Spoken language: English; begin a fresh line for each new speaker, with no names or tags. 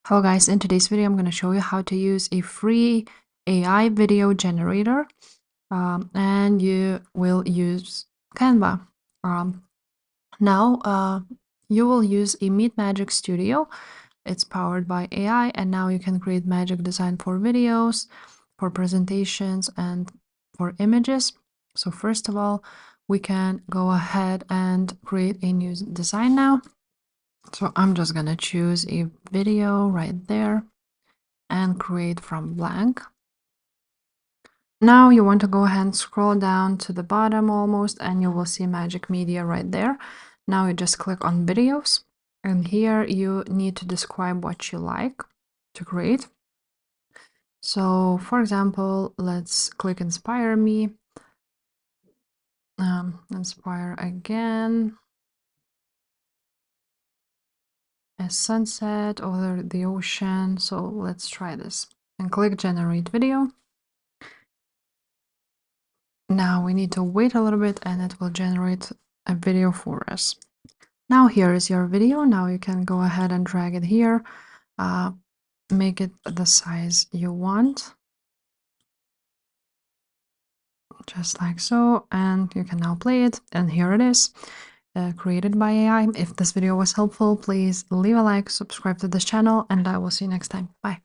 Hello guys, in today's video I'm going to show you how to use a free AI video generator and you will use Canva. Now you will use a Meet Magic Studio. It's powered by AI and now you can create magic design for videos, for presentations and for images. So first of all, we can go ahead and create a new design now. So I'm just going to choose a video right there and create from blank. Now you want to go ahead and scroll down to the bottom almost and you will see Magic Media right there. Now you just click on videos and here you need to describe what you like to create. So for example, let's click Inspire Me. Inspire again. A sunset over the ocean. So let's try this and click Generate Video. Now we need to wait a little bit and it will generate a video for us. Now here is your video. Now you can go ahead and drag it here, make it the size you want, just like so, and you can now play it. And here it is, created by AI. If this video was helpful, please leave a like, subscribe to this channel, and I will see you next time. Bye.